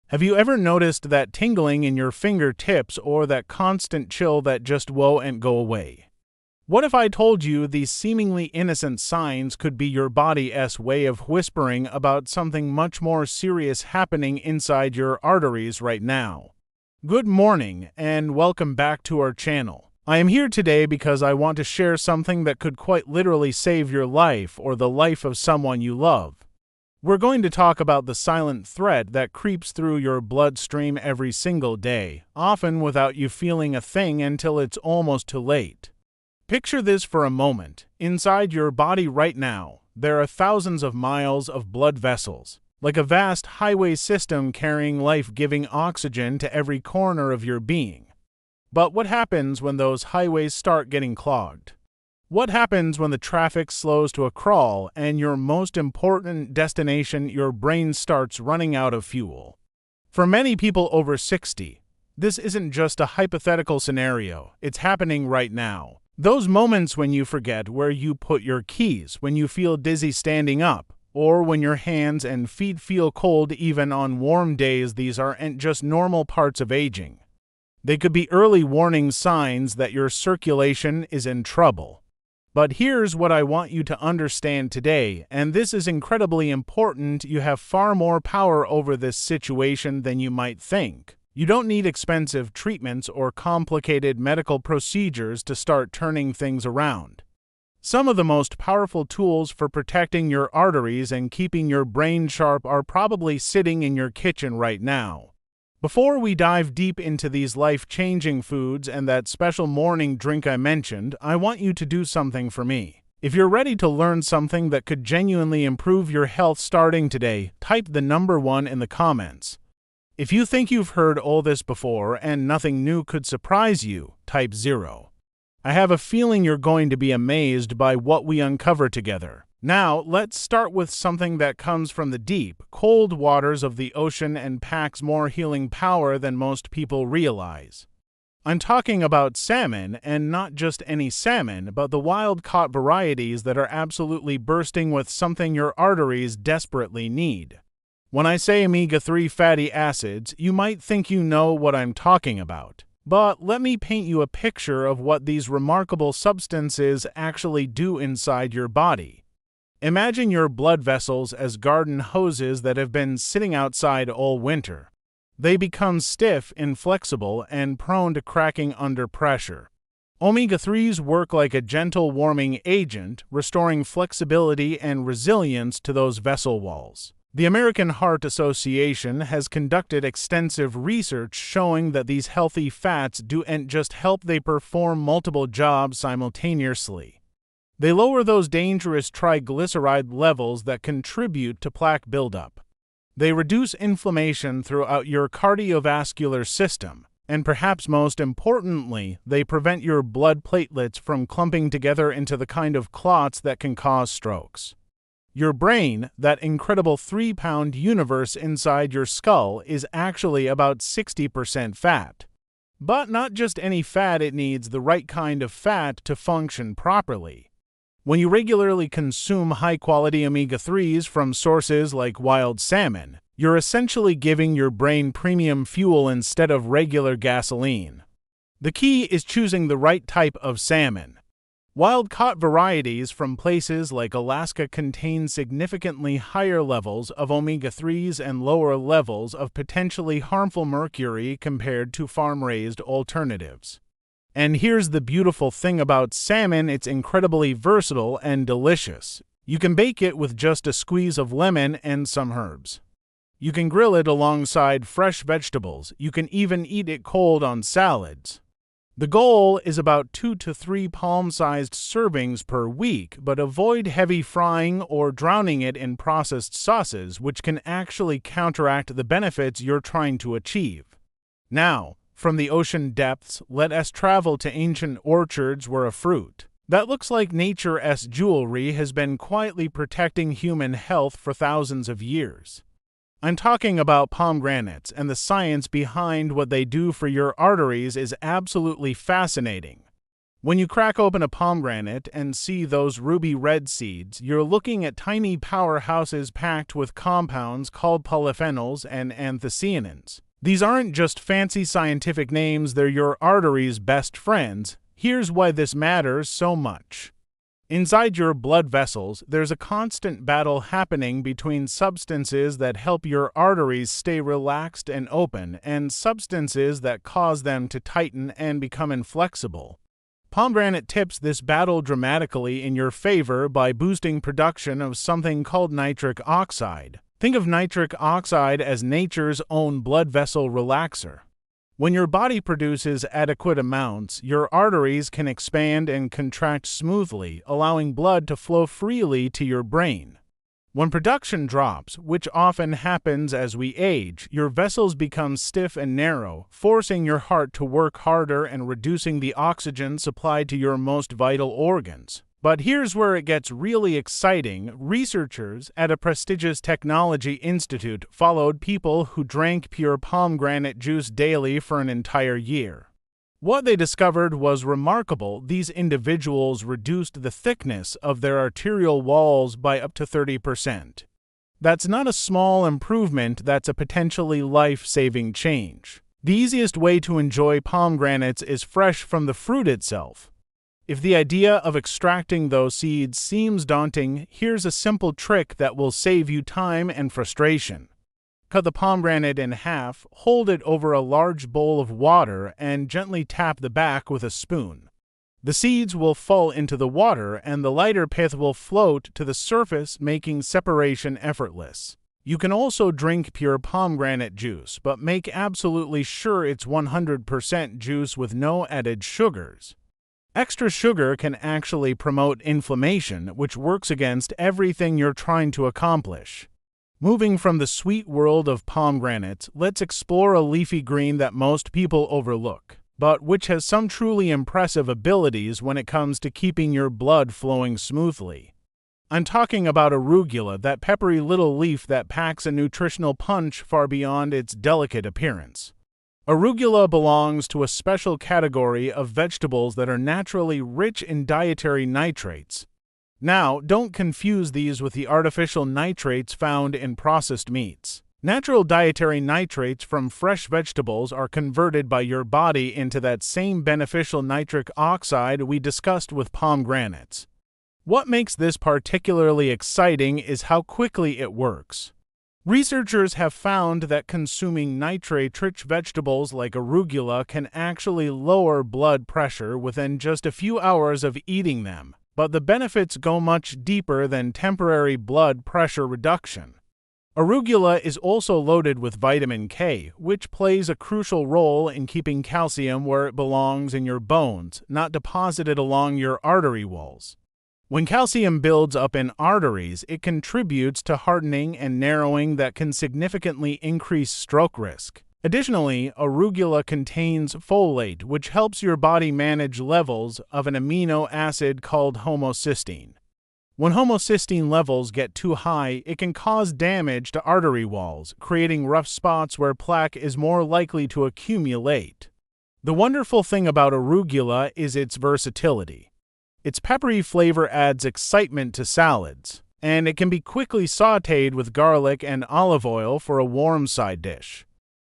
Have you ever noticed that tingling in your fingertips or that constant chill that just won't go away? What if I told you these seemingly innocent signs could be your body's way of whispering about something much more serious happening inside your arteries right now? Good morning, and welcome back to our channel. I am here today because I want to share something that could quite literally save your life or the life of someone you love. We're going to talk about the silent thread that creeps through your bloodstream every single day, often without you feeling a thing until it's almost too late. Picture this for a moment. Inside your body right now, there are thousands of miles of blood vessels, like a vast highway system carrying life-giving oxygen to every corner of your being. But what happens when those highways start getting clogged? What happens when the traffic slows to a crawl and your most important destination, your brain, starts running out of fuel? For many people over 60, this isn't just a hypothetical scenario, it's happening right now. Those moments when you forget where you put your keys, when you feel dizzy standing up, or when your hands and feet feel cold even on warm days, these aren't just normal parts of aging. They could be early warning signs that your circulation is in trouble. But here's what I want you to understand today, and this is incredibly important: you have far more power over this situation than you might think. You don't need expensive treatments or complicated medical procedures to start turning things around. Some of the most powerful tools for protecting your arteries and keeping your brain sharp are probably sitting in your kitchen right now. Before we dive deep into these life-changing foods and that special morning drink I mentioned, I want you to do something for me. If you're ready to learn something that could genuinely improve your health starting today, type the number 1 in the comments. If you think you've heard all this before and nothing new could surprise you, type 0. I have a feeling you're going to be amazed by what we uncover together. Now, let's start with something that comes from the deep, cold waters of the ocean and packs more healing power than most people realize. I'm talking about salmon, and not just any salmon, but the wild-caught varieties that are absolutely bursting with something your arteries desperately need. When I say omega-3 fatty acids, you might think you know what I'm talking about. But let me paint you a picture of what these remarkable substances actually do inside your body. Imagine your blood vessels as garden hoses that have been sitting outside all winter. They become stiff, inflexible, and prone to cracking under pressure. Omega-3s work like a gentle warming agent, restoring flexibility and resilience to those vessel walls. The American Heart Association has conducted extensive research showing that these healthy fats don't just help, they perform multiple jobs simultaneously. They lower those dangerous triglyceride levels that contribute to plaque buildup. They reduce inflammation throughout your cardiovascular system, and perhaps most importantly, they prevent your blood platelets from clumping together into the kind of clots that can cause strokes. Your brain, that incredible 3-pound universe inside your skull, is actually about 60% fat. But not just any fat, it needs the right kind of fat to function properly. When you regularly consume high-quality omega-3s from sources like wild salmon, you're essentially giving your brain premium fuel instead of regular gasoline. The key is choosing the right type of salmon. Wild-caught varieties from places like Alaska contain significantly higher levels of omega-3s and lower levels of potentially harmful mercury compared to farm-raised alternatives. And here's the beautiful thing about salmon: it's incredibly versatile and delicious. You can bake it with just a squeeze of lemon and some herbs. You can grill it alongside fresh vegetables. You can even eat it cold on salads. The goal is about 2 to 3 palm-sized servings per week, but avoid heavy frying or drowning it in processed sauces, which can actually counteract the benefits you're trying to achieve. Now, from the ocean depths, let us travel to ancient orchards where a fruit that looks like nature's jewelry has been quietly protecting human health for thousands of years. I'm talking about pomegranates, and the science behind what they do for your arteries is absolutely fascinating. When you crack open a pomegranate and see those ruby red seeds, you're looking at tiny powerhouses packed with compounds called polyphenols and anthocyanins. These aren't just fancy scientific names, they're your arteries' best friends. Here's why this matters so much. Inside your blood vessels, there's a constant battle happening between substances that help your arteries stay relaxed and open and substances that cause them to tighten and become inflexible. Pomegranate tips this battle dramatically in your favor by boosting production of something called nitric oxide. Think of nitric oxide as nature's own blood vessel relaxer. When your body produces adequate amounts, your arteries can expand and contract smoothly, allowing blood to flow freely to your brain. When production drops, which often happens as we age, your vessels become stiff and narrow, forcing your heart to work harder and reducing the oxygen supplied to your most vital organs. But here's where it gets really exciting. Researchers at a prestigious technology institute followed people who drank pure pomegranate juice daily for an entire year. What they discovered was remarkable. These individuals reduced the thickness of their arterial walls by up to 30%. That's not a small improvement, that's a potentially life-saving change. The easiest way to enjoy pomegranates is fresh from the fruit itself. If the idea of extracting those seeds seems daunting, here's a simple trick that will save you time and frustration. Cut the pomegranate in half, hold it over a large bowl of water, and gently tap the back with a spoon. The seeds will fall into the water, and the lighter pith will float to the surface, making separation effortless. You can also drink pure pomegranate juice, but make absolutely sure it's 100% juice with no added sugars. Extra sugar can actually promote inflammation, which works against everything you're trying to accomplish. Moving from the sweet world of pomegranates, let's explore a leafy green that most people overlook, but which has some truly impressive abilities when it comes to keeping your blood flowing smoothly. I'm talking about arugula, that peppery little leaf that packs a nutritional punch far beyond its delicate appearance. Arugula belongs to a special category of vegetables that are naturally rich in dietary nitrates. Now, don't confuse these with the artificial nitrates found in processed meats. Natural dietary nitrates from fresh vegetables are converted by your body into that same beneficial nitric oxide we discussed with pomegranates. What makes this particularly exciting is how quickly it works. Researchers have found that consuming nitrate-rich vegetables like arugula can actually lower blood pressure within just a few hours of eating them. But the benefits go much deeper than temporary blood pressure reduction. Arugula is also loaded with vitamin K, which plays a crucial role in keeping calcium where it belongs in your bones, not deposited along your artery walls. When calcium builds up in arteries, it contributes to hardening and narrowing that can significantly increase stroke risk. Additionally, arugula contains folate, which helps your body manage levels of an amino acid called homocysteine. When homocysteine levels get too high, it can cause damage to artery walls, creating rough spots where plaque is more likely to accumulate. The wonderful thing about arugula is its versatility. Its peppery flavor adds excitement to salads, and it can be quickly sautéed with garlic and olive oil for a warm side dish.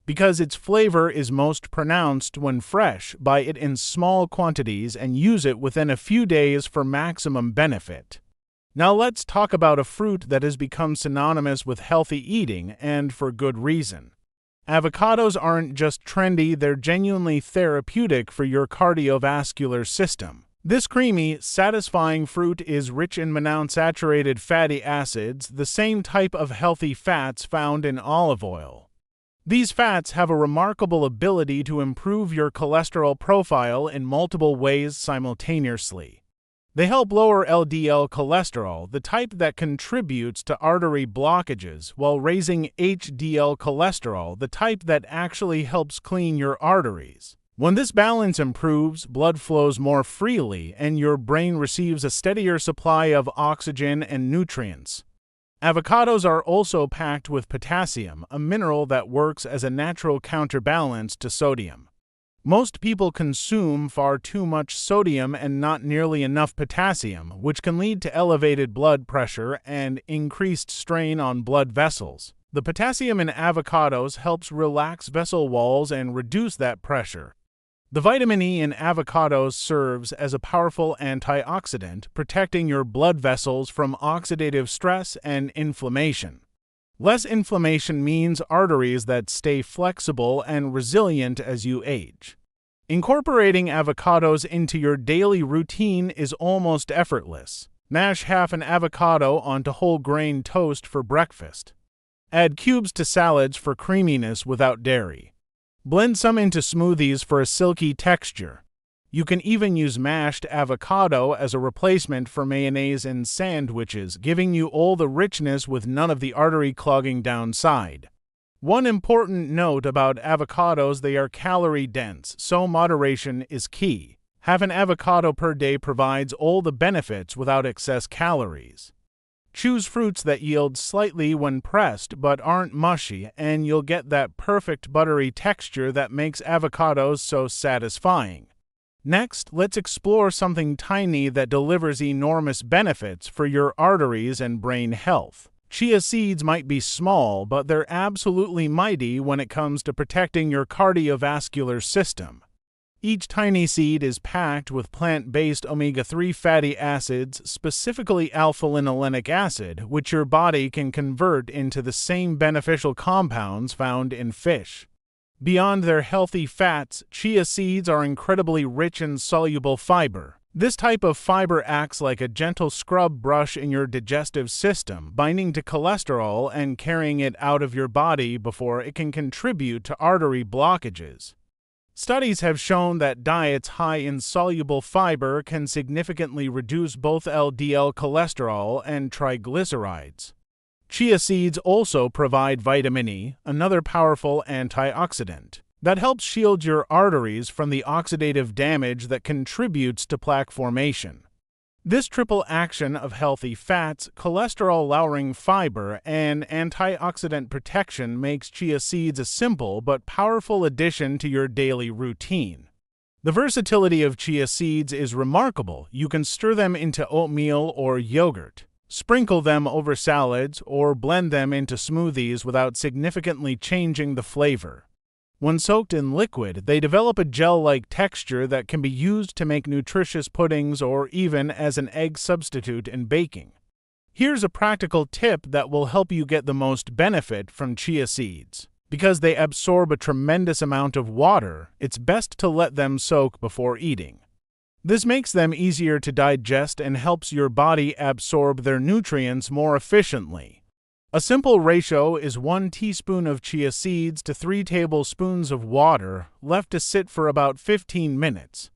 Because its flavor is most pronounced when fresh, buy it in small quantities and use it within a few days for maximum benefit. Now let's talk about a fruit that has become synonymous with healthy eating, and for good reason. Avocados aren't just trendy, they're genuinely therapeutic for your cardiovascular system. This creamy, satisfying fruit is rich in monounsaturated fatty acids, the same type of healthy fats found in olive oil. These fats have a remarkable ability to improve your cholesterol profile in multiple ways simultaneously. They help lower LDL cholesterol, the type that contributes to artery blockages, while raising HDL cholesterol, the type that actually helps clean your arteries. When this balance improves, blood flows more freely, and your brain receives a steadier supply of oxygen and nutrients. Avocados are also packed with potassium, a mineral that works as a natural counterbalance to sodium. Most people consume far too much sodium and not nearly enough potassium, which can lead to elevated blood pressure and increased strain on blood vessels. The potassium in avocados helps relax vessel walls and reduce that pressure. The vitamin E in avocados serves as a powerful antioxidant, protecting your blood vessels from oxidative stress and inflammation. Less inflammation means arteries that stay flexible and resilient as you age. Incorporating avocados into your daily routine is almost effortless. Mash half an avocado onto whole grain toast for breakfast. Add cubes to salads for creaminess without dairy. Blend some into smoothies for a silky texture. You can even use mashed avocado as a replacement for mayonnaise in sandwiches, giving you all the richness with none of the artery-clogging downside. One important note about avocados: they are calorie-dense, so moderation is key. Half an avocado per day provides all the benefits without excess calories. Choose fruits that yield slightly when pressed but aren't mushy, and you'll get that perfect buttery texture that makes avocados so satisfying. Next, let's explore something tiny that delivers enormous benefits for your arteries and brain health. Chia seeds might be small, but they're absolutely mighty when it comes to protecting your cardiovascular system. Each tiny seed is packed with plant-based omega-3 fatty acids, specifically alpha-linolenic acid, which your body can convert into the same beneficial compounds found in fish. Beyond their healthy fats, chia seeds are incredibly rich in soluble fiber. This type of fiber acts like a gentle scrub brush in your digestive system, binding to cholesterol and carrying it out of your body before it can contribute to artery blockages. Studies have shown that diets high in soluble fiber can significantly reduce both LDL cholesterol and triglycerides. Chia seeds also provide vitamin E, another powerful antioxidant, that helps shield your arteries from the oxidative damage that contributes to plaque formation. This triple action of healthy fats, cholesterol-lowering fiber, and antioxidant protection makes chia seeds a simple but powerful addition to your daily routine. The versatility of chia seeds is remarkable. You can stir them into oatmeal or yogurt, sprinkle them over salads, or blend them into smoothies without significantly changing the flavor. When soaked in liquid, they develop a gel-like texture that can be used to make nutritious puddings or even as an egg substitute in baking. Here's a practical tip that will help you get the most benefit from chia seeds. Because they absorb a tremendous amount of water, it's best to let them soak before eating. This makes them easier to digest and helps your body absorb their nutrients more efficiently. A simple ratio is 1 teaspoon of chia seeds to 3 tablespoons of water, left to sit for about 15 minutes.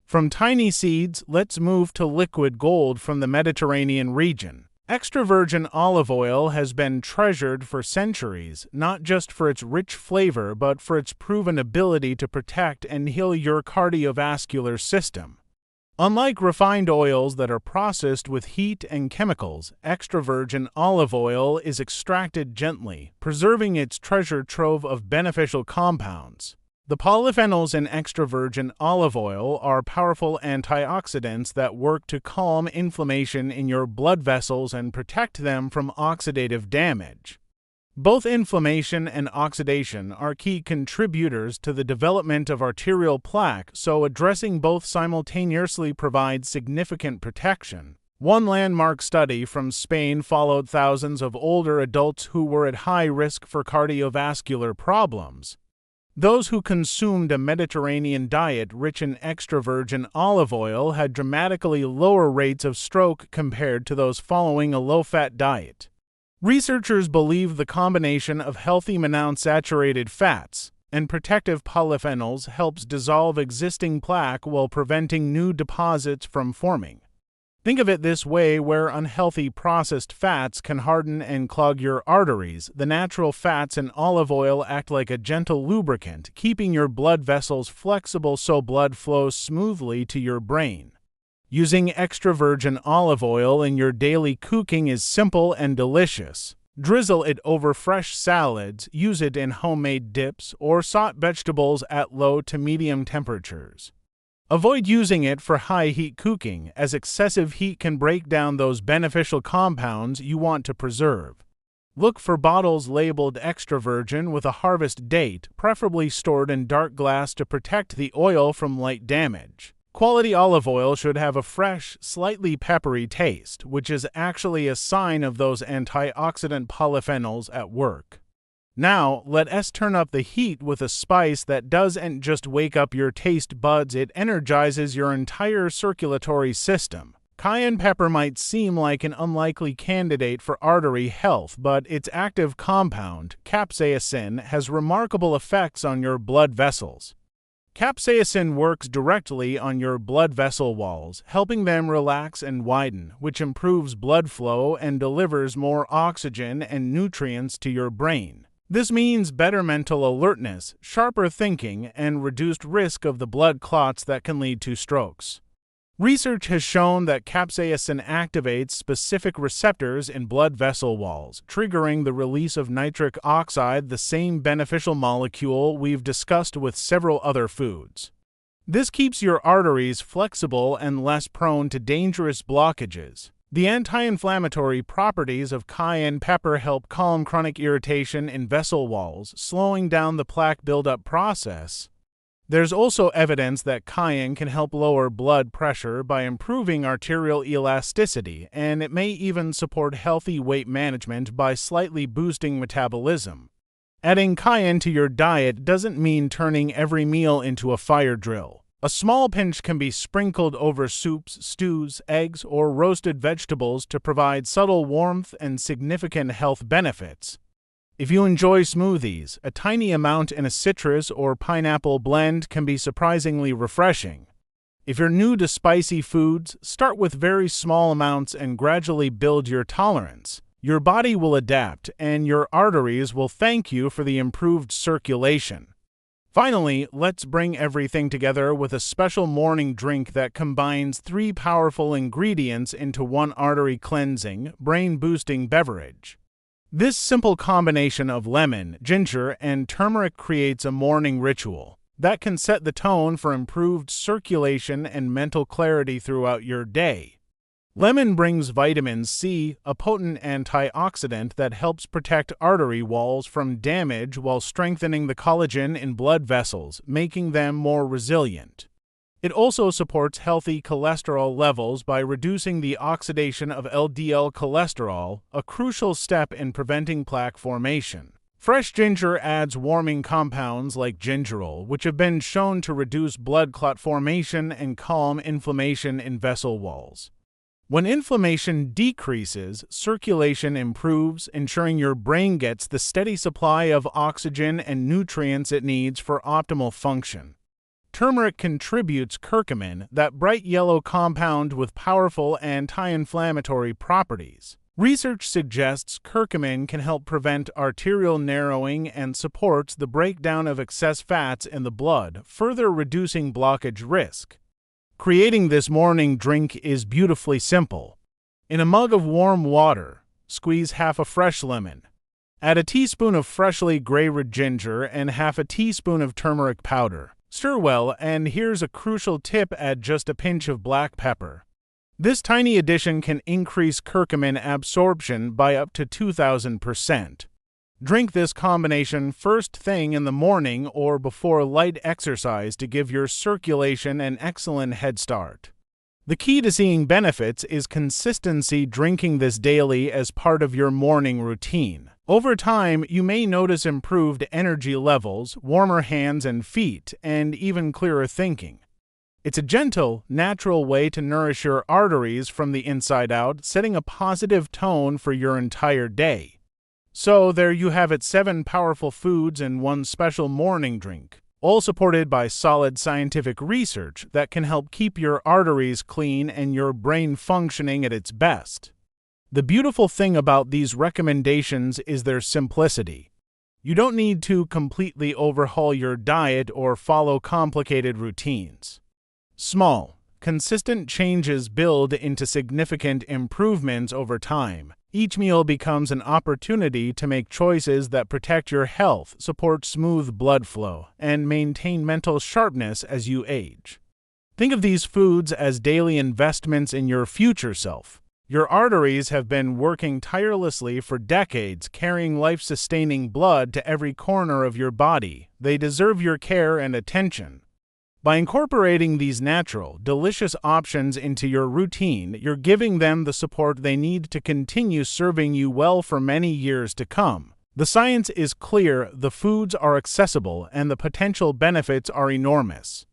From tiny seeds, let's move to liquid gold from the Mediterranean region. Extra virgin olive oil has been treasured for centuries, not just for its rich flavor but for its proven ability to protect and heal your cardiovascular system. Unlike refined oils that are processed with heat and chemicals, extra virgin olive oil is extracted gently, preserving its treasure trove of beneficial compounds. The polyphenols in extra virgin olive oil are powerful antioxidants that work to calm inflammation in your blood vessels and protect them from oxidative damage. Both inflammation and oxidation are key contributors to the development of arterial plaque, so addressing both simultaneously provides significant protection. One landmark study from Spain followed thousands of older adults who were at high risk for cardiovascular problems. Those who consumed a Mediterranean diet rich in extra virgin olive oil had dramatically lower rates of stroke compared to those following a low-fat diet. Researchers believe the combination of healthy monounsaturated fats and protective polyphenols helps dissolve existing plaque while preventing new deposits from forming. Think of it this way: where unhealthy processed fats can harden and clog your arteries, the natural fats in olive oil act like a gentle lubricant, keeping your blood vessels flexible so blood flows smoothly to your brain. Using extra virgin olive oil in your daily cooking is simple and delicious. Drizzle it over fresh salads, use it in homemade dips, or saute vegetables at low to medium temperatures. Avoid using it for high-heat cooking, as excessive heat can break down those beneficial compounds you want to preserve. Look for bottles labeled extra virgin with a harvest date, preferably stored in dark glass to protect the oil from light damage. Quality olive oil should have a fresh, slightly peppery taste, which is actually a sign of those antioxidant polyphenols at work. Now, let us turn up the heat with a spice that doesn't just wake up your taste buds, it energizes your entire circulatory system. Cayenne pepper might seem like an unlikely candidate for artery health, but its active compound, capsaicin, has remarkable effects on your blood vessels. Capsaicin works directly on your blood vessel walls, helping them relax and widen, which improves blood flow and delivers more oxygen and nutrients to your brain. This means better mental alertness, sharper thinking, and reduced risk of the blood clots that can lead to strokes. Research has shown that capsaicin activates specific receptors in blood vessel walls, triggering the release of nitric oxide, the same beneficial molecule we've discussed with several other foods. This keeps your arteries flexible and less prone to dangerous blockages. The anti-inflammatory properties of cayenne pepper help calm chronic irritation in vessel walls, slowing down the plaque buildup process. There's also evidence that cayenne can help lower blood pressure by improving arterial elasticity, and it may even support healthy weight management by slightly boosting metabolism. Adding cayenne to your diet doesn't mean turning every meal into a fire drill. A small pinch can be sprinkled over soups, stews, eggs, or roasted vegetables to provide subtle warmth and significant health benefits. If you enjoy smoothies, a tiny amount in a citrus or pineapple blend can be surprisingly refreshing. If you're new to spicy foods, start with very small amounts and gradually build your tolerance. Your body will adapt, and your arteries will thank you for the improved circulation. Finally, let's bring everything together with a special morning drink that combines 3 powerful ingredients into one artery-cleansing, brain-boosting beverage. This simple combination of lemon, ginger, and turmeric creates a morning ritual that can set the tone for improved circulation and mental clarity throughout your day. Lemon brings vitamin C, a potent antioxidant that helps protect artery walls from damage while strengthening the collagen in blood vessels, making them more resilient. It also supports healthy cholesterol levels by reducing the oxidation of LDL cholesterol, a crucial step in preventing plaque formation. Fresh ginger adds warming compounds like gingerol, which have been shown to reduce blood clot formation and calm inflammation in vessel walls. When inflammation decreases, circulation improves, ensuring your brain gets the steady supply of oxygen and nutrients it needs for optimal function. Turmeric contributes curcumin, that bright yellow compound with powerful anti-inflammatory properties. Research suggests curcumin can help prevent arterial narrowing and supports the breakdown of excess fats in the blood, further reducing blockage risk. Creating this morning drink is beautifully simple. In a mug of warm water, squeeze half a fresh lemon. Add a teaspoon of freshly grated ginger and half a teaspoon of turmeric powder. Stir well, and here's a crucial tip: add just a pinch of black pepper. This tiny addition can increase curcumin absorption by up to 2,000%. Drink this combination first thing in the morning or before light exercise to give your circulation an excellent head start. The key to seeing benefits is consistency, drinking this daily as part of your morning routine. Over time, you may notice improved energy levels, warmer hands and feet, and even clearer thinking. It's a gentle, natural way to nourish your arteries from the inside out, setting a positive tone for your entire day. So there you have it, 7 powerful foods and 1 special morning drink, all supported by solid scientific research that can help keep your arteries clean and your brain functioning at its best. The beautiful thing about these recommendations is their simplicity. You don't need to completely overhaul your diet or follow complicated routines. Small, consistent changes build into significant improvements over time. Each meal becomes an opportunity to make choices that protect your health, support smooth blood flow, and maintain mental sharpness as you age. Think of these foods as daily investments in your future self. Your arteries have been working tirelessly for decades, carrying life-sustaining blood to every corner of your body. They deserve your care and attention. By incorporating these natural, delicious options into your routine, you're giving them the support they need to continue serving you well for many years to come. The science is clear, the foods are accessible, and the potential benefits are enormous.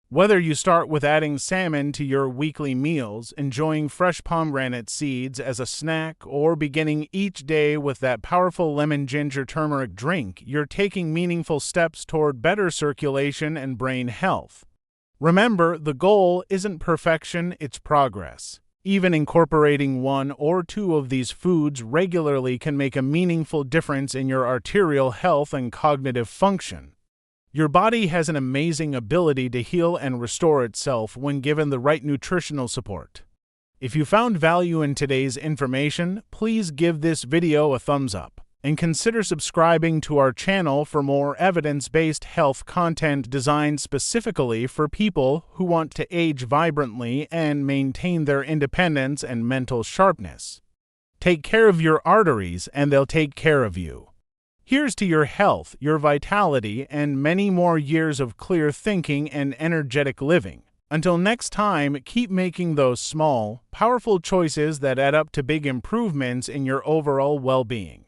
Whether you start with adding salmon to your weekly meals, enjoying fresh pomegranate seeds as a snack, or beginning each day with that powerful lemon ginger turmeric drink, you're taking meaningful steps toward better circulation and brain health. Remember, the goal isn't perfection, it's progress. Even incorporating one or two of these foods regularly can make a meaningful difference in your arterial health and cognitive function. Your body has an amazing ability to heal and restore itself when given the right nutritional support. If you found value in today's information, please give this video a thumbs up and consider subscribing to our channel for more evidence-based health content designed specifically for people who want to age vibrantly and maintain their independence and mental sharpness. Take care of your arteries and they'll take care of you. Here's to your health, your vitality, and many more years of clear thinking and energetic living. Until next time, keep making those small, powerful choices that add up to big improvements in your overall well-being.